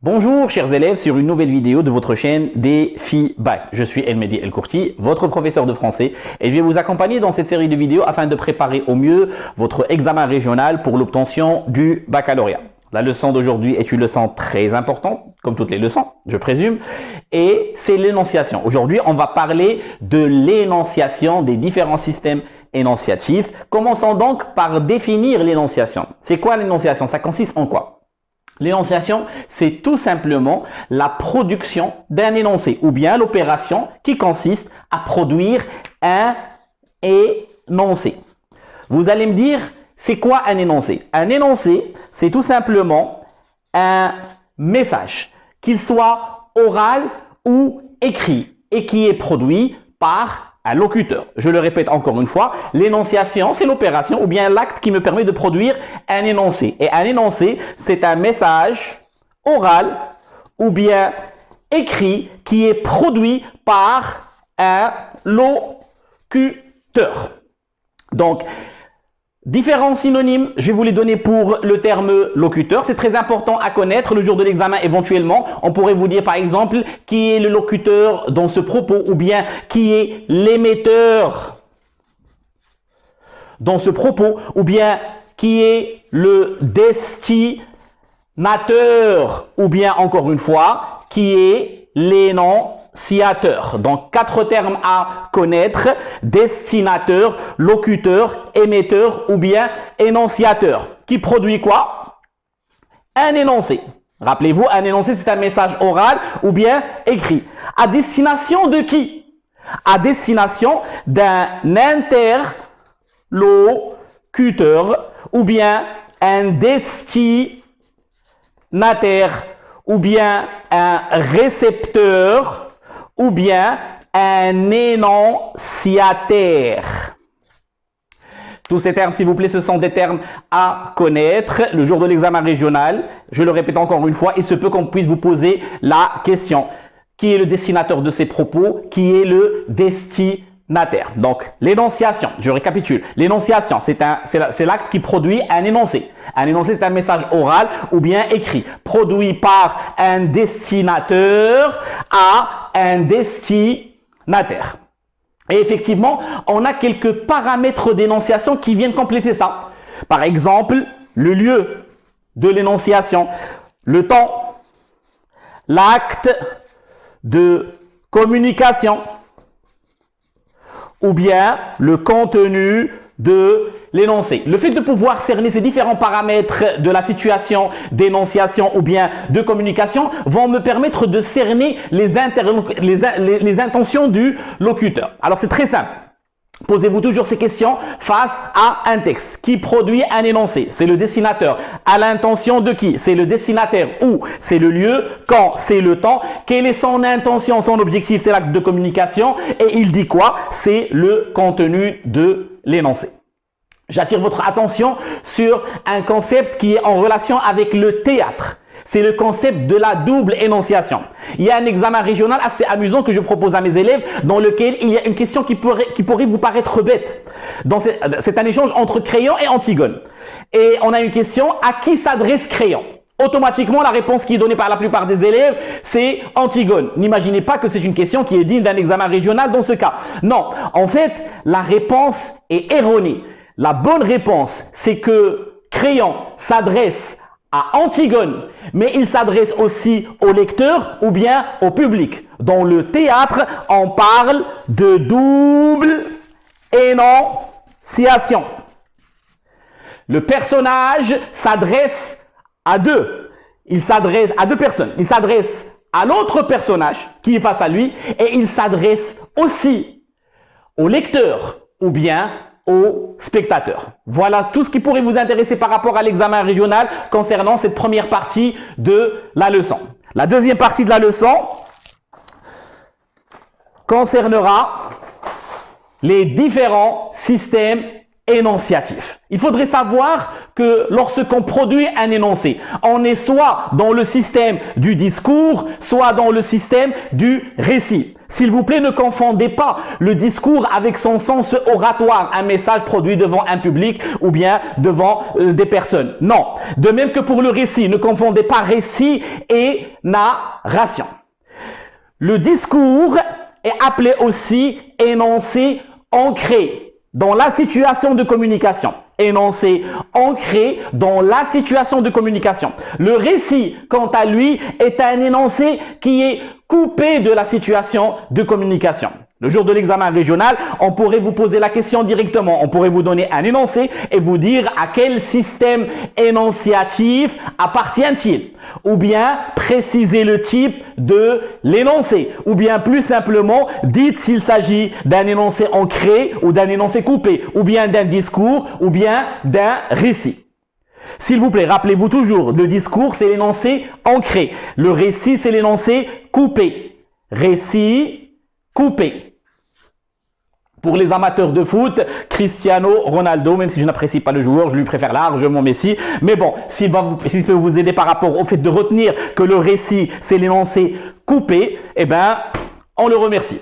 Bonjour chers élèves sur une nouvelle vidéo de votre chaîne Défi Bac. Je suis Elmedi Elkourti, votre professeur de français et je vais vous accompagner dans cette série de vidéos afin de préparer au mieux votre examen régional pour l'obtention du baccalauréat. La leçon d'aujourd'hui est une leçon très importante, comme toutes les leçons, je présume, et c'est l'énonciation. Aujourd'hui, on va parler de l'énonciation des différents systèmes énonciatifs. Commençons donc par définir l'énonciation. C'est quoi l'énonciation? Ça consiste en quoi? L'énonciation, c'est tout simplement la production d'un énoncé ou bien l'opération qui consiste à produire un énoncé. Vous allez me dire, c'est quoi un énoncé? Un énoncé, c'est tout simplement un message, qu'il soit oral ou écrit et qui est produit par un locuteur. Je le répète encore une fois, l'énonciation, c'est l'opération ou bien l'acte qui me permet de produire un énoncé. Et un énoncé, c'est un message oral ou bien écrit qui est produit par un locuteur. Donc, différents synonymes, je vais vous les donner pour le terme locuteur. C'est très important à connaître le jour de l'examen éventuellement. On pourrait vous dire par exemple qui est le locuteur dans ce propos ou bien qui est l'émetteur dans ce propos ou bien qui est le destinateur ou bien encore une fois qui est l'énonciateur. Donc, 4 termes à connaître: destinateur, locuteur, émetteur ou bien énonciateur. Qui produit quoi? Un énoncé. Rappelez-vous, un énoncé, c'est un message oral ou bien écrit. À destination de qui? À destination d'un interlocuteur ou bien un destinataire ou bien un récepteur ou bien un énonciataire. Tous ces termes, s'il vous plaît, ce sont des termes à connaître le jour de l'examen régional. Je le répète encore une fois, il se peut qu'on puisse vous poser la question. Qui est le destinataire de ces propos? Qui est le destinataire? Donc, l'énonciation, je récapitule. L'énonciation, c'est l'acte qui produit un énoncé. Un énoncé, c'est un message oral ou bien écrit, produit par un destinateur à un destinataire. Et effectivement, on a quelques paramètres d'énonciation qui viennent compléter ça. Par exemple, le lieu de l'énonciation, le temps, l'acte de communication, ou bien le contenu de l'énoncé. Le fait de pouvoir cerner ces différents paramètres de la situation d'énonciation ou bien de communication vont me permettre de cerner les intentions du locuteur. Alors, c'est très simple. Posez-vous toujours ces questions face à un texte qui produit un énoncé. C'est le destinateur. À l'intention de qui? C'est le destinataire. Où? C'est le lieu. Quand? C'est le temps. Quelle est son intention? Son objectif, c'est l'acte de communication. Et il dit quoi? C'est le contenu de l'énoncé. J'attire votre attention sur un concept qui est en relation avec le théâtre. C'est le concept de la double énonciation. Il y a un examen régional assez amusant que je propose à mes élèves dans lequel il y a une question qui pourrait vous paraître bête. C'est un échange entre Crayon et Antigone. Et on a une question: à qui s'adresse Crayon? Automatiquement, la réponse qui est donnée par la plupart des élèves, c'est Antigone. N'imaginez pas que c'est une question qui est digne d'un examen régional dans ce cas. Non, en fait, la réponse est erronée. La bonne réponse, c'est que Crayon s'adresse à Antigone, mais il s'adresse aussi au lecteur ou bien au public. Dans le théâtre, on parle de double énonciation. Le personnage s'adresse à deux. Il s'adresse à deux personnes. Il s'adresse à l'autre personnage qui est face à lui et il s'adresse aussi au lecteur ou bien aux spectateurs. Voilà tout ce qui pourrait vous intéresser par rapport à l'examen régional concernant cette première partie de la leçon. La deuxième partie de la leçon concernera les différents systèmes énonciatif. Il faudrait savoir que lorsqu'on produit un énoncé, on est soit dans le système du discours, soit dans le système du récit. S'il vous plaît, ne confondez pas le discours avec son sens oratoire, un message produit devant un public ou bien devant des personnes. Non. De même que pour le récit, ne confondez pas récit et narration. Le discours est appelé aussi énoncé ancré dans la situation de communication. Énoncé ancré dans la situation de communication. Le récit, quant à lui, est un énoncé qui est coupé de la situation de communication. Le jour de l'examen régional, on pourrait vous poser la question directement. On pourrait vous donner un énoncé et vous dire à quel système énonciatif appartient-il. Ou bien préciser le type de l'énoncé. Ou bien plus simplement, dites s'il s'agit d'un énoncé ancré ou d'un énoncé coupé. Ou bien d'un discours ou bien d'un récit. S'il vous plaît, rappelez-vous toujours, le discours c'est l'énoncé ancré. Le récit c'est l'énoncé coupé. Récit coupé. Pour les amateurs de foot, Cristiano Ronaldo, même si je n'apprécie pas le joueur, je lui préfère largement Messi. Mais bon, s'il peut vous aider par rapport au fait de retenir que le récit, c'est l'énoncé coupé, eh bien, on le remercie.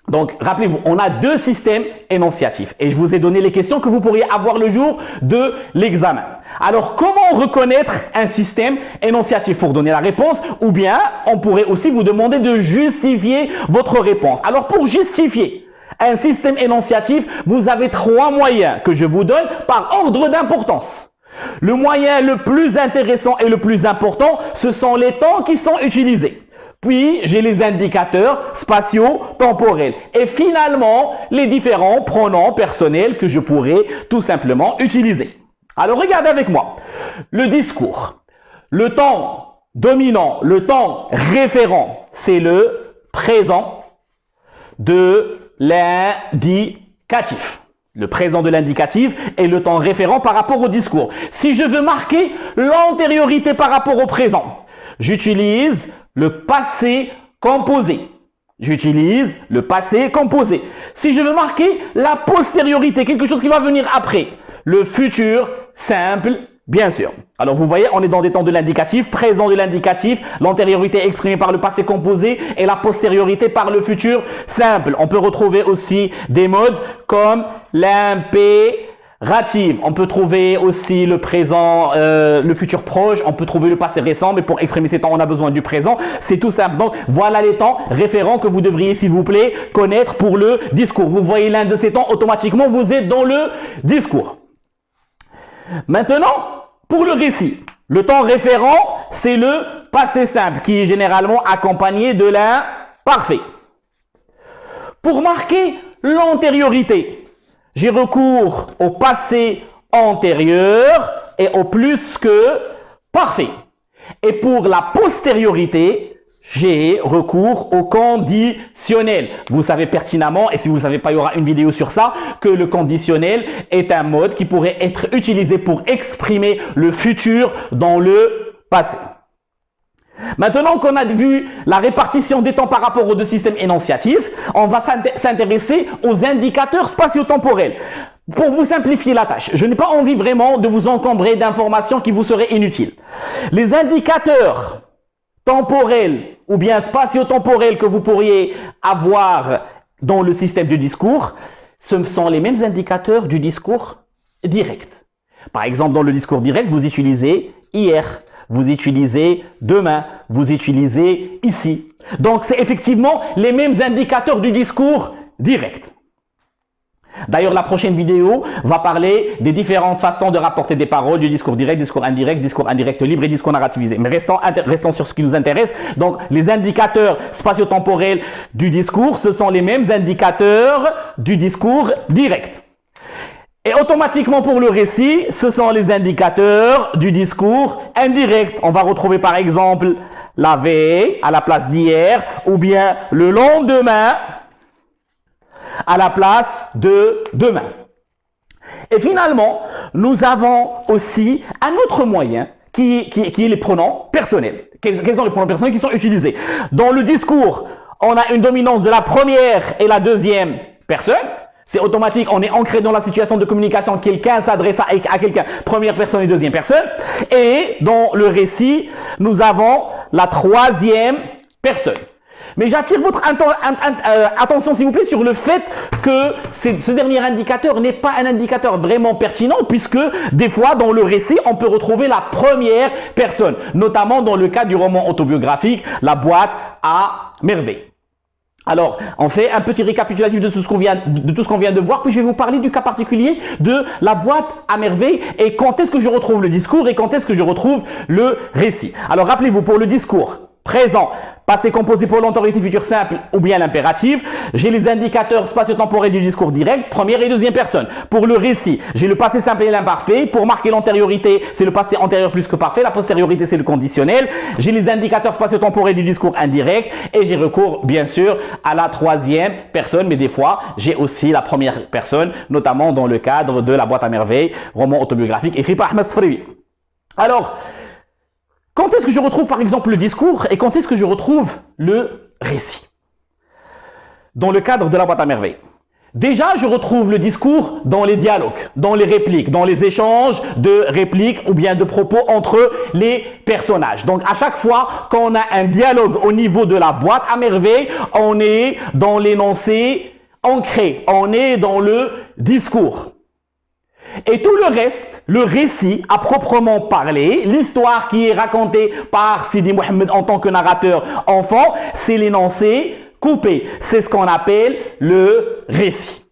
Donc, rappelez-vous, on a deux systèmes énonciatifs. Et je vous ai donné les questions que vous pourriez avoir le jour de l'examen. Alors, comment reconnaître un système énonciatif pour donner la réponse? Ou bien, on pourrait aussi vous demander de justifier votre réponse. Alors, pour justifier un système énonciatif, vous avez trois moyens que je vous donne par ordre d'importance. Le moyen le plus intéressant et le plus important, ce sont les temps qui sont utilisés. Puis, j'ai les indicateurs spatio-temporels. Et finalement, les différents pronoms personnels que je pourrais tout simplement utiliser. Alors, regardez avec moi. Le discours. Le temps dominant, le temps référent, c'est le présent de l'indicatif. Le présent de l'indicatif est le temps référent par rapport au discours. Si je veux marquer l'antériorité par rapport au présent, j'utilise le passé composé. J'utilise le passé composé. Si je veux marquer la postériorité, quelque chose qui va venir après, le futur simple, bien sûr. Alors vous voyez, on est dans des temps de l'indicatif, présent de l'indicatif, l'antériorité exprimée par le passé composé et la postériorité par le futur simple. On peut retrouver aussi des modes comme l'impératif. On peut trouver aussi le présent, le futur proche. On peut trouver le passé récent, mais pour exprimer ces temps, on a besoin du présent. C'est tout simple. Donc, voilà les temps référents que vous devriez, s'il vous plaît, connaître pour le discours. Vous voyez l'un de ces temps, automatiquement, vous êtes dans le discours. Maintenant, pour le récit, le temps référent, c'est le passé simple qui est généralement accompagné de l'imparfait. Pour marquer l'antériorité, j'ai recours au passé antérieur et au plus que parfait. Et pour la postériorité, j'ai recours au conditionnel. Vous savez pertinemment, et si vous ne savez pas, il y aura une vidéo sur ça, que le conditionnel est un mode qui pourrait être utilisé pour exprimer le futur dans le passé. Maintenant qu'on a vu la répartition des temps par rapport aux deux systèmes énonciatifs, on va s'intéresser aux indicateurs spatio-temporels. Pour vous simplifier la tâche, je n'ai pas envie vraiment de vous encombrer d'informations qui vous seraient inutiles. Les indicateurs temporels ou bien spatio-temporels que vous pourriez avoir dans le système du discours, ce sont les mêmes indicateurs du discours direct. Par exemple, dans le discours direct, vous utilisez hier, vous utilisez demain, vous utilisez ici. Donc, c'est effectivement les mêmes indicateurs du discours direct. D'ailleurs, la prochaine vidéo va parler des différentes façons de rapporter des paroles, du discours direct, discours indirect libre et discours narrativisé. Mais restons sur ce qui nous intéresse. Donc, les indicateurs spatio-temporels du discours, ce sont les mêmes indicateurs du discours direct. Et automatiquement pour le récit, ce sont les indicateurs du discours indirect. On va retrouver par exemple la veille à la place d'hier ou bien le lendemain à la place de demain. Et finalement, nous avons aussi un autre moyen qui est les pronoms personnels. Quels sont les pronoms personnels qui sont utilisés? Dans le discours, on a une dominance de la première et la deuxième personne. C'est automatique, on est ancré dans la situation de communication, quelqu'un s'adresse à quelqu'un, première personne et deuxième personne. Et dans le récit, nous avons la troisième personne. Mais j'attire votre attention, s'il vous plaît, sur le fait que ce dernier indicateur n'est pas un indicateur vraiment pertinent, puisque des fois, dans le récit, on peut retrouver la première personne, notamment dans le cas du roman autobiographique « La boîte à merveilles ». Alors, on fait un petit récapitulatif de tout ce qu'on vient de voir, puis je vais vous parler du cas particulier de la boîte à merveilles et quand est-ce que je retrouve le discours et quand est-ce que je retrouve le récit. Alors, rappelez-vous, pour le discours présent, passé composé pour l'autorité future simple ou bien l'impératif, j'ai les indicateurs spatio-temporels du discours direct, première et deuxième personne. Pour le récit, j'ai le passé simple et l'imparfait. Pour marquer l'antériorité, c'est le passé antérieur plus que parfait. La postériorité, c'est le conditionnel. J'ai les indicateurs spatio-temporels du discours indirect et j'ai recours, bien sûr, à la troisième personne. Mais des fois, j'ai aussi la première personne, notamment dans le cadre de La boîte à merveilles, roman autobiographique écrit par Ahmed Sfraoui. Alors, quand est-ce que je retrouve par exemple le discours et quand est-ce que je retrouve le récit? Dans le cadre de la boîte à merveilles. Déjà, je retrouve le discours dans les dialogues, dans les répliques, dans les échanges de répliques ou bien de propos entre les personnages. Donc, à chaque fois qu'on a un dialogue au niveau de la boîte à merveilles, on est dans l'énoncé ancré, on est dans le discours. Et tout le reste, le récit à proprement parler, l'histoire qui est racontée par Sidi Mohamed en tant que narrateur enfant, c'est l'énoncé coupé. C'est ce qu'on appelle le récit.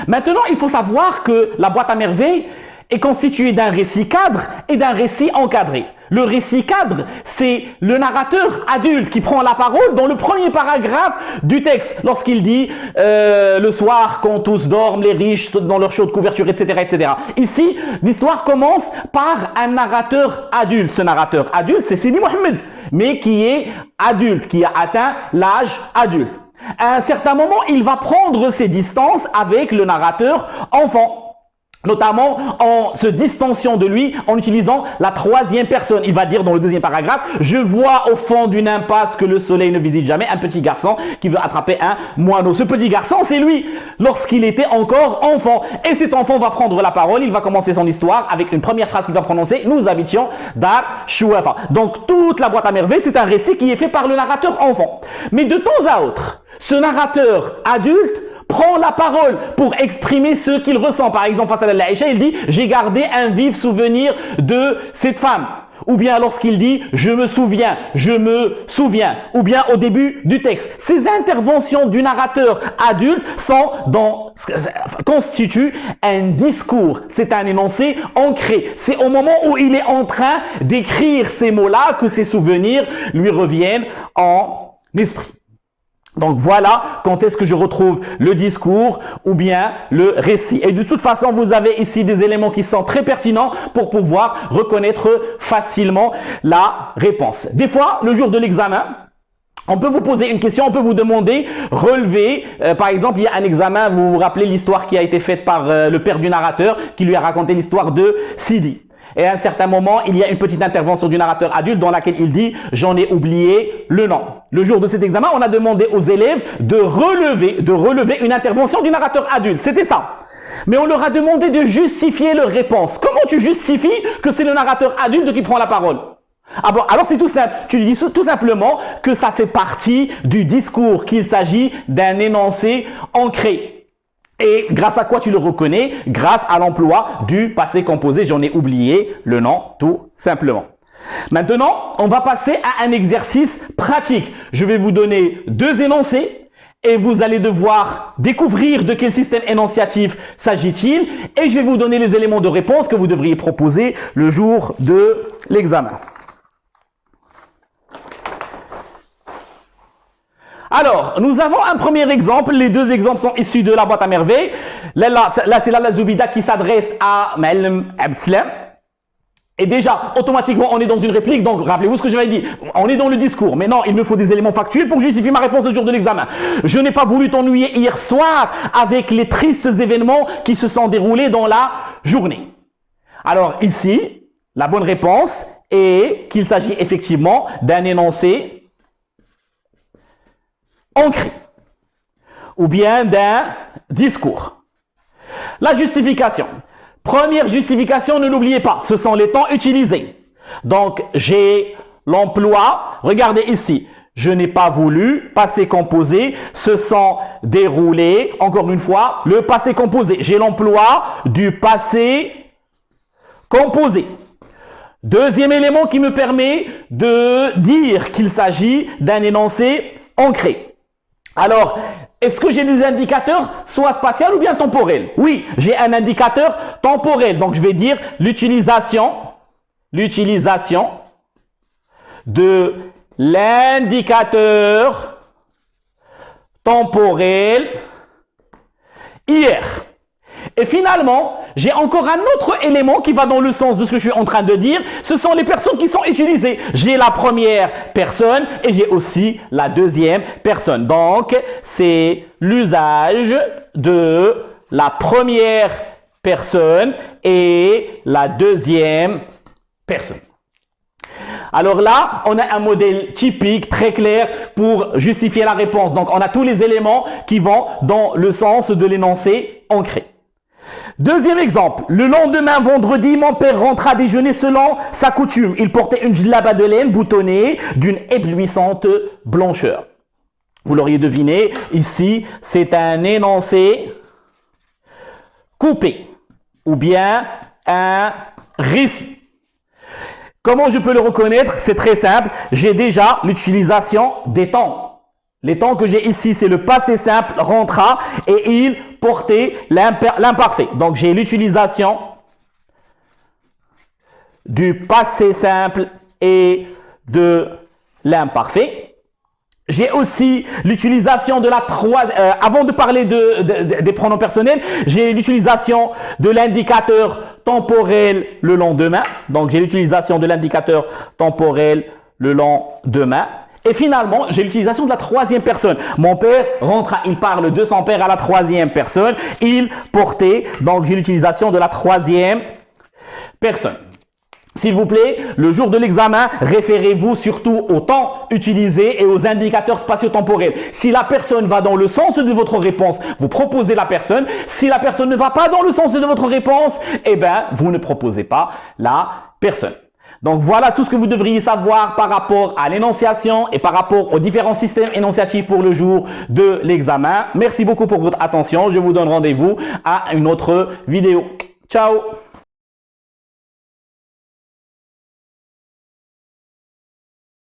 Maintenant, il faut savoir que la boîte à merveilles est constituée d'un récit cadre et d'un récit encadré. Le récit cadre, c'est le narrateur adulte qui prend la parole dans le premier paragraphe du texte, lorsqu'il dit le soir quand tous dorment, les riches dans leur chaude couverture, etc., etc. Ici, l'histoire commence par un narrateur adulte. Ce narrateur adulte, c'est Sidi Mohamed, mais qui est adulte, qui a atteint l'âge adulte. À un certain moment, il va prendre ses distances avec le narrateur enfant. Notamment en se distanciant de lui, en utilisant la troisième personne. Il va dire dans le deuxième paragraphe, je vois au fond d'une impasse que le soleil ne visite jamais un petit garçon qui veut attraper un moineau. Ce petit garçon, c'est lui, lorsqu'il était encore enfant. Et cet enfant va prendre la parole, il va commencer son histoire avec une première phrase qu'il va prononcer, nous habitions Dar Chouafa. Donc toute la boîte à merveilles, c'est un récit qui est fait par le narrateur enfant. Mais de temps à autre, ce narrateur adulte prend la parole pour exprimer ce qu'il ressent. Par exemple, face à l'Aïcha, il dit « J'ai gardé un vif souvenir de cette femme ». Ou bien lorsqu'il dit « Je me souviens », ou bien au début du texte. Ces interventions du narrateur adulte constituent un discours. C'est un énoncé ancré. C'est au moment où il est en train d'écrire ces mots-là que ces souvenirs lui reviennent en esprit. Donc voilà quand est-ce que je retrouve le discours ou bien le récit. Et de toute façon, vous avez ici des éléments qui sont très pertinents pour pouvoir reconnaître facilement la réponse. Des fois, le jour de l'examen, on peut vous poser une question, on peut vous demander, relever, par exemple, il y a un examen, vous vous rappelez l'histoire qui a été faite par le père du narrateur qui lui a raconté l'histoire de Sidi. Et à un certain moment, il y a une petite intervention du narrateur adulte dans laquelle il dit « J'en ai oublié le nom ». Le jour de cet examen, on a demandé aux élèves de relever une intervention du narrateur adulte. C'était ça. Mais on leur a demandé de justifier leur réponse. Comment tu justifies que c'est le narrateur adulte qui prend la parole? Ah bon, alors c'est tout simple. Tu lui dis tout simplement que ça fait partie du discours, qu'il s'agit d'un énoncé ancré. Et grâce à quoi tu le reconnais? Grâce à l'emploi du passé composé. J'en ai oublié le nom, tout simplement. Maintenant, on va passer à un exercice pratique. Je vais vous donner deux énoncés et vous allez devoir découvrir de quel système énonciatif s'agit-il. Et je vais vous donner les éléments de réponse que vous devriez proposer le jour de l'examen. Alors, nous avons un premier exemple. Les deux exemples sont issus de la boîte à merveilles. Là c'est la Zoubida qui s'adresse à Ma'alem Abdeslam. Et déjà, automatiquement, on est dans une réplique. Donc, rappelez-vous ce que je vais dire. On est dans le discours. Mais non, il me faut des éléments factuels pour justifier ma réponse le jour de l'examen. Je n'ai pas voulu t'ennuyer hier soir avec les tristes événements qui se sont déroulés dans la journée. Alors, ici, la bonne réponse est qu'il s'agit effectivement d'un énoncé ancré. ou bien d'un discours. La justification. Première justification, ne l'oubliez pas, ce sont les temps utilisés. Donc, j'ai l'emploi, regardez ici, je n'ai pas voulu, passé composé, se sont déroulés, encore une fois, le passé composé. J'ai l'emploi du passé composé. Deuxième élément qui me permet de dire qu'il s'agit d'un énoncé ancré. Alors, est-ce que j'ai des indicateurs soit spatial ou bien temporel? Oui, j'ai un indicateur temporel. Donc, je vais dire l'utilisation de l'indicateur temporel hier. Et finalement, j'ai encore un autre élément qui va dans le sens de ce que je suis en train de dire. Ce sont les personnes qui sont utilisées. J'ai la première personne et j'ai aussi la deuxième personne. Donc, c'est l'usage de la première personne et la deuxième personne. Alors là, on a un modèle typique, très clair pour justifier la réponse. Donc, on a tous les éléments qui vont dans le sens de l'énoncé ancré. Deuxième exemple, le lendemain, vendredi, mon père rentra déjeuner selon sa coutume. Il portait une djellaba de laine boutonnée d'une éblouissante blancheur. Vous l'auriez deviné, ici, c'est un énoncé coupé ou bien un récit. Comment je peux le reconnaître? C'est très simple. J'ai déjà l'utilisation des temps. Les temps que j'ai ici, c'est le passé simple, rentra, et il portait l'imparfait. Donc, j'ai l'utilisation du passé simple et de l'imparfait. J'ai aussi l'utilisation de la troisième... avant de parler des pronoms personnels, j'ai l'utilisation de l'indicateur temporel le lendemain. Donc, j'ai l'utilisation de l'indicateur temporel le lendemain. Et finalement, j'ai l'utilisation de la troisième personne. Mon père rentra, il parle de son père à la troisième personne. Il portait, donc j'ai l'utilisation de la troisième personne. S'il vous plaît, le jour de l'examen, référez-vous surtout au temps utilisé et aux indicateurs spatio-temporels. Si la personne va dans le sens de votre réponse, vous proposez la personne. Si la personne ne va pas dans le sens de votre réponse, eh bien, vous ne proposez pas la personne. Donc, voilà tout ce que vous devriez savoir par rapport à l'énonciation et par rapport aux différents systèmes énonciatifs pour le jour de l'examen. Merci beaucoup pour votre attention. Je vous donne rendez-vous à une autre vidéo. Ciao!